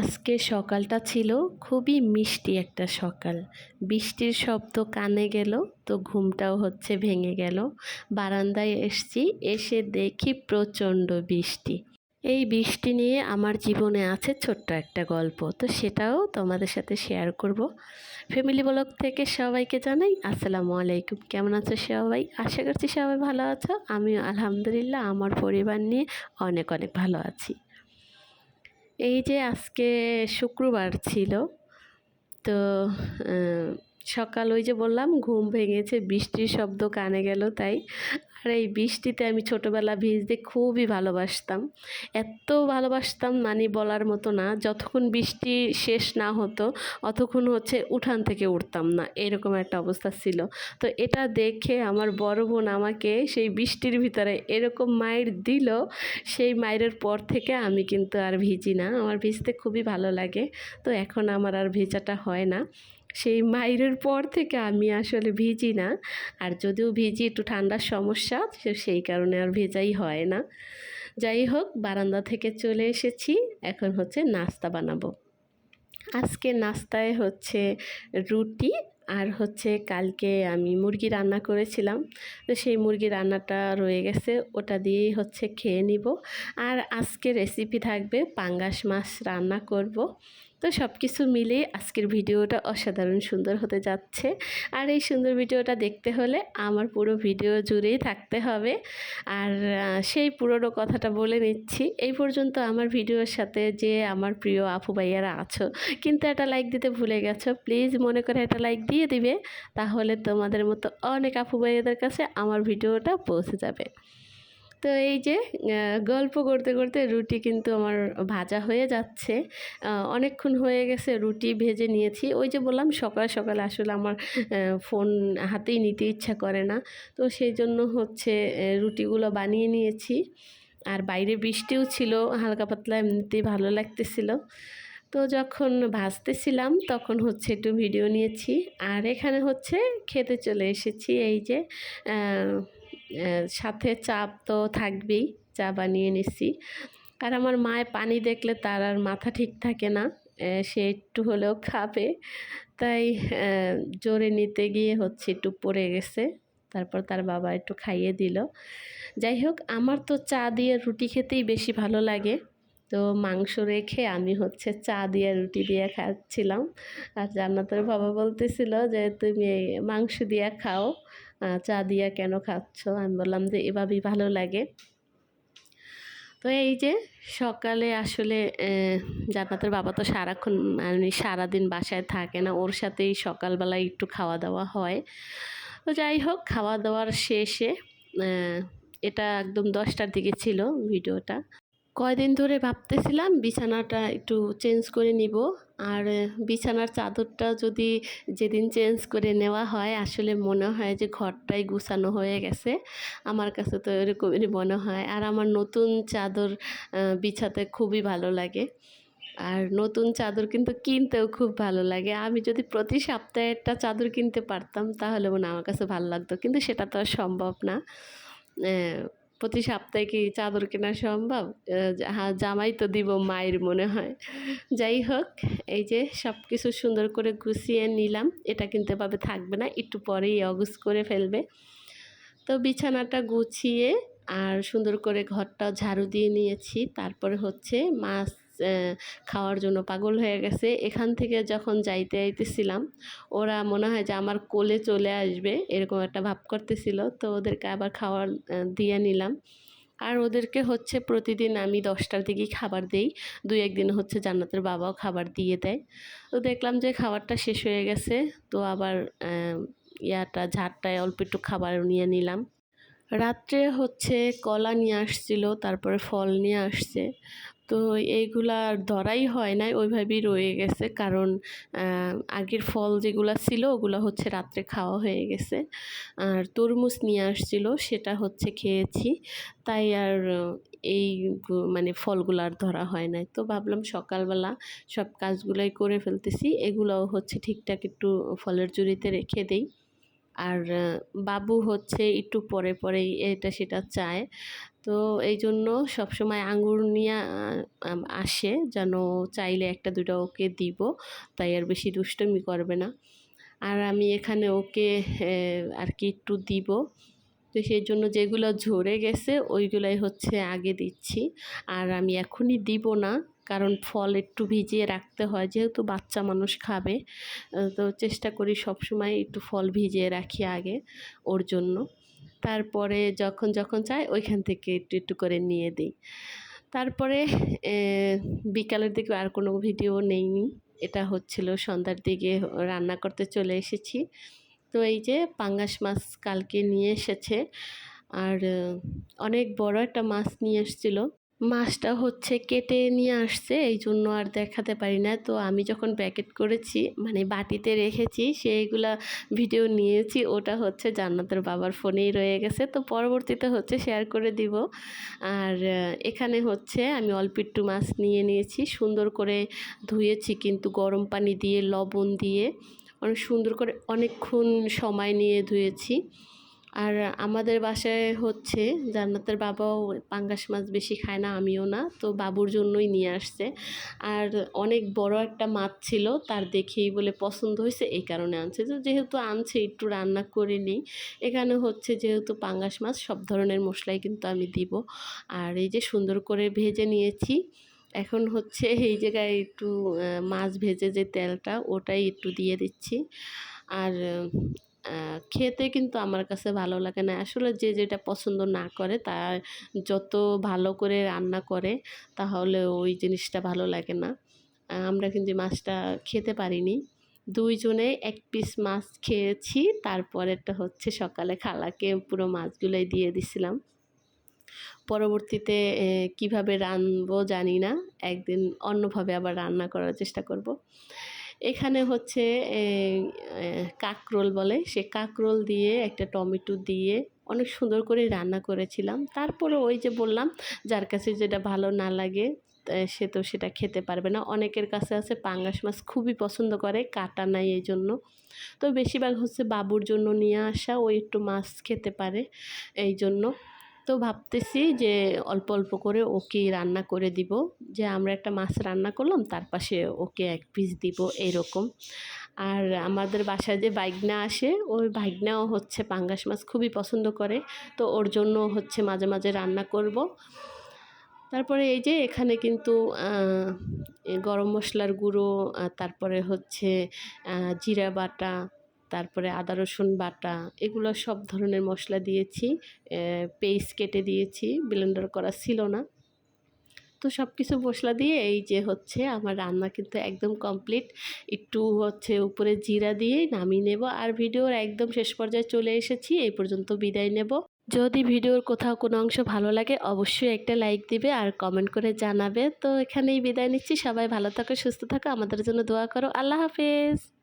আজকে সকালটা ছিল খুবই মিষ্টি একটা সকাল। বৃষ্টির শব্দ কানে গেল, তো ঘুমটাও ভেঙে গেল। বারান্দায় এসেছি, এসে দেখি প্রচণ্ড বৃষ্টি। এই বৃষ্টি নিয়ে আমার জীবনে আছে ছোট্ট একটা গল্প, তো সেটাও তোমাদের সাথে শেয়ার করব। ফ্যামিলি ব্লগ থেকে সবাইকে জানাই আসসালামু আলাইকুম। কেমন আছো সবাই? আশা করছি সবাই ভালো আছো। আমিও আলহামদুলিল্লাহ আমার পরিবার নিয়ে অনেক অনেক ভালো আছি। এই যে আজকে শুক্রবার ছিল, তো সকাল ওই যে বললাম ঘুম ভেঙেছে, বৃষ্টির শব্দ কানে গেল তাই। আর এই বৃষ্টিতে আমি ছোটোবেলা ভিজতে খুবই ভালোবাসতাম, এত ভালোবাসতাম মানে বলার মতো না। যতক্ষণ বৃষ্টি শেষ না হতো অতক্ষণ উঠান থেকে উঠতাম না, এরকম একটা অবস্থা ছিল। তো এটা দেখে আমার বড় বোন আমাকে সেই বৃষ্টির ভিতরে এরকম মাইর দিল। সেই মাইরের পর থেকে আমি কিন্তু আর ভিজি না, আমার ভিজতে খুবই ভালো লাগে। তো এখন আমার আর ভেজাটা হয় না। সেই মাইরের পর থেকে আমি আসলে ভিজি না, আর যদিও ভিজি একটু ঠান্ডার সমস্যা, সেই কারণে আর ভেজাই হয় না। যাই হোক, বারান্দা থেকে চলে এসেছি, এখন নাস্তা বানাবো। আজকে নাস্তায় রুটি আর কালকে আমি মুরগি রান্না করেছিলাম, তো সেই মুরগি রান্নাটা রয়ে গেছে, ওটা দিয়েই খেয়ে নিব। আর আজকে রেসিপি থাকবে পাঙ্গাস মাছ রান্না করব। তো সব কিছু মিলে আজকের ভিডিওটা অসাধারণ সুন্দর হতে যাচ্ছে। আর এই সুন্দর ভিডিওটা দেখতে হলে আমার পুরো ভিডিও জুড়েই থাকতে হবে। আর সেই পুরনো কথাটা বলে নিচ্ছি, এই পর্যন্ত আমার ভিডিওর সাথে যে আমার প্রিয় আপু ভাইয়ারা আছো, কিন্তু একটা লাইক দিতে ভুলে গেছো, প্লিজ মনে করে একটা লাইক দিয়ে দিবে, তাহলে তোমাদের মতো অনেক আপু ভাইয়াদের কাছে আমার ভিডিওটা পৌঁছে যাবে। তো এই যে গল্প করতে করতে রুটি কিন্তু আমার ভাজা হয়ে যাচ্ছে। অনেকক্ষণ হয়ে গেছে রুটি ভেজে নিয়েছি। ওই যে বললাম সকাল সকাল আসলে আমার ফোন হাতেই নিতে ইচ্ছা করে না, তো সেই জন্য রুটিগুলো বানিয়ে নিয়েছি। আর বাইরে বৃষ্টিও ছিল হালকা পাতলা, এমনিতেই ভালো লাগতেছিল। তো যখন ভাজতেছিলাম তখন একটু ভিডিও নিয়েছি। আর এখানে খেতে চলে এসেছি। এই যে সাথে চা তো থাকবেই, চা বানিয়ে নিছি। আর আমার মায়ের পানি দেখলে তার আর মাথা ঠিক থাকে না, সে একটু হলেও খাবে, তাই জোরে নিতে গিয়ে একটু পড়ে গেছে। তারপর তার বাবা একটু খাইয়ে দিল। যাই হোক, আমার তো চা দিয়ে রুটি খেতেই বেশি ভালো লাগে। তো মাংস রেখে আমি চা দিয়ে রুটি দিয়ে খাচ্ছিলাম। আর জান্নাতের বাবা বলতেছিল যে তুমি মাংস দিয়ে খাও, চা দিয়ে কেন খাচ্ছ? আমি বললাম যে এভাবেই ভালো লাগে। তো এই যে সকালে আসলে জান্নাতের বাবা তো সারাক্ষণ মানে সারাদিন বাসায় থাকে না, ওর সাথেই সকালবেলায় একটু খাওয়া দাওয়া হয়। তো যাই হোক, খাওয়া দাওয়ার শেষে এটা একদম 10টার দিকে ছিল ভিডিওটা। কয়দিন ধরে ভাবতেছিলাম বিছানাটা একটু চেঞ্জ করে নিব। আর বিছানার চাদরটা যদি যেদিন চেঞ্জ করে নেওয়া হয়, আসলে মনে হয় যে ঘরটাই গুছানো হয়ে গেছে। আমার কাছে তো এরকমই মনে হয়। আর আমার নতুন চাদর বিছাতে খুবই ভালো লাগে। আর নতুন চাদর কিন্তু কিনতেও খুব ভালো লাগে। আমি যদি প্রতি সপ্তাহে একটা চাদর কিনতে পারতাম তাহলে মনে হয় আমার কাছে ভালো লাগতো, কিন্তু সেটা তো আর সম্ভব না। প্রতি সপ্তাহে কি চাদর কেনা সম্ভব? হ্যাঁ, জামাই তো দিব মায়ের মনে হয়। যাই হোক, এই যে সব কিছু সুন্দর করে গুছিয়ে নিলাম। এটা কিন্তু এভাবে থাকবে না, একটু পরেই অগুছ করে ফেলবে। তো বিছানাটা গুছিয়ে আর সুন্দর করে ঘরটাও ঝাড়ু দিয়ে নিয়েছি। তারপরে মাছ খাওয়ার জন্য পাগল হয়ে গেছে। এখান থেকে যখন যাইতেছিলাম, ওরা মনে হয় যে আমার কোলে চলে আসবে এরকম একটা ভাব করতেছিল। তো ওদেরকে আবার খাবার দিয়ে নিলাম। আর ওদেরকে প্রতিদিন আমি 10টার দিকেই খাবার দেই। 2-1 দিন জান্নাতের বাবাও খাবার দিয়ে দেয়। তো দেখলাম যে খাবারটা শেষ হয়ে গেছে, তো আবার ঝাড়টায় অল্প একটু খাবার নিয়ে নিলাম। রাত্রে কলা নিয়ে আসছিল, তারপরে ফল নিয়ে আসছে। তো এইগুলা আর ধরাই হয় নাই, ওইভাবেই রয়ে গেছে, কারণ আগের ফল যেগুলা ছিল ওগুলো রাত্রে খাওয়া হয়ে গেছে। আর তরমুজ নিয়ে আসছিল, সেটা খেয়েছি, তাই আর এই মানে ফলগুলো আর ধরা হয় নাই। তো ভাবলাম সকালবেলা সব কাজগুলাই করে ফেলতেছি, এগুলোও ঠিকঠাক একটু ফলের ঝুড়িতে রেখে দেই। আর বাবু একটু পরে পরেই এটা সেটা চায়, তো এই জন্য সবসময় আঙুর নিয়ে আসে, যেন চাইলে একটা দুটো ওকে দিব, তাই আর বেশি দুষ্টুমি করবে না। আর আমি এখানে ওকে আর কি একটু দিব, তো সেই জন্য যেগুলো ঝরে গেছে ওইগুলাই হচ্ছে আগে দিচ্ছি। আর আমি এখনই দিব না, কারণ ফল একটু ভিজিয়ে রাখতে হয়, যেহেতু বাচ্চা মানুষ খাবে। তো চেষ্টা করি সবসময় একটু ফল ভিজিয়ে রাখি আগে ওর জন্য। তারপরে যখন যখন চাই ওইখান থেকে একটু একটু করে নিয়ে দিই। তারপরে বিকালের দিকে আর কোনো ভিডিও নেইনি। এটা হচ্ছিল সন্ধ্যার দিকে রান্না করতে চলে এসেছি। তো এই যে পাঙ্গাস মাছ কালকে নিয়ে এসেছে, আর অনেক বড় একটা মাছ নিয়ে এসেছিল। মাছটা হচ্ছে কেটে নিয়ে আসছে, এই জন্য আর দেখাতে পারি না। তো আমি যখন প্যাকেট করেছি, মানে বাটিতে রেখেছি, সেইগুলা ভিডিও নিয়েছি, ওটা হচ্ছে জান্নাতের বাবার ফোনেই রয়ে গেছে। তো পরবর্তীতে হচ্ছে শেয়ার করে দিব। আর এখানে হচ্ছে আমি অল্প একটু মাছ নিয়ে নিয়েছি, সুন্দর করে ধুয়েছি কিন্তু গরম পানি দিয়ে, লবণ দিয়ে অনেক সুন্দর করে অনেকক্ষণ সময় নিয়ে ধুয়েছি। আর আমাদের বাসায় হচ্ছে জান্নাতের বাবাও পাঙ্গাস মাছ বেশি খায় না, আমিও না, তো বাবুর জন্যই নিয়ে আসছে। আর অনেক বড় একটা মাছ ছিল, তার দেখেই বলে পছন্দ হয়েছে, এই কারণে আনছে। তো যেহেতু আনছে একটু রান্না করে নিই। এখানে হচ্ছে যেহেতু পাঙ্গাস মাছ, সব ধরনের মশলাই কিন্তু আমি দিব। আর এই যে সুন্দর করে ভেজে নিয়েছি, এখন হচ্ছে এই জায়গায় একটু মাছ ভেজে যে তেলটা, ওটাই একটু দিয়ে দিচ্ছি। আর খেতে কিন্তু আমার কাছে ভালো লাগে না। আসলে যে যেটা পছন্দ না করে, তার যত ভালো করে রান্না করে তাহলে ওই জিনিসটা ভালো লাগে না। আমরা কিন্তু মাছটা খেতে পারিনি। ২ জনে ১ পিস মাছ খেয়েছি। তারপরেরটা হচ্ছে সকালে খালাকে পুরো মাছগুলাই দিয়ে দিছিলাম। পরবর্তীতে কিভাবে রাঁধবো জানি না। একদিন অন্যভাবে আবার রান্না করার চেষ্টা করব। এখানে হচ্ছে এ এ কাঁকরোল বলে, সে কাঁকরোল দিয়ে একটা টমেটো দিয়ে অনেক সুন্দর করে রান্না করেছিলাম। তারপরে ওই যে বললাম, যার কাছে যেটা ভালো না লাগে সে তো সেটা খেতে পারবে না। অনেকের কাছে আছে পাঙ্গাস মাছ খুবই পছন্দ করে, কাঁটা নাই এইজন্য। তো বেশিরভাগ হচ্ছে বাবুর জন্য নিয়ে আসা, ও একটু মাছ খেতে পারে এইজন্য। তো ভাবতেছি যে অল্প অল্প করে ওকেই রান্না করে দিব, যে আমরা একটা মাছ রান্না করলাম, তার পাশে ওকে ১ পিস দিব এরকম। আর আমাদের বাসায় যে ভাইগনা আসে, ওই ভাইগনাও হচ্ছে পাঙ্গাস মাছ খুবই পছন্দ করে। তো ওর জন্য হচ্ছে মাঝে মাঝে রান্না করব। তারপরে এই যে এখানে কিন্তু গরম মশলার গুঁড়ো, তারপরে হচ্ছে জিরা বাটা, তারপরে আদা রসুন বাটা, এগুলো সব ধরনের মশলা দিয়েছি। পেস্ট কেটে দিয়েছি, ব্লেন্ডার করা ছিল না। তো সব কিছু মশলা দিয়ে এই যে হচ্ছে আমার রান্না কিন্তু একদম কমপ্লিট। একটু হচ্ছে উপরে জিরা দিয়েই নামিয়ে নেব। আর ভিডিওর একদম শেষ পর্যায়ে চলে এসেছি, এই পর্যন্ত বিদায় নেব। যদি ভিডিওর কোথাও কোনো অংশ ভালো লাগে, অবশ্যই একটা লাইক দিবে আর কমেন্ট করে জানাবে। তো এখানেই বিদায় নিচ্ছি। সবাই ভালো থাকো, সুস্থ থাকো, আমাদের জন্য দোয়া করো। আল্লাহ হাফেজ।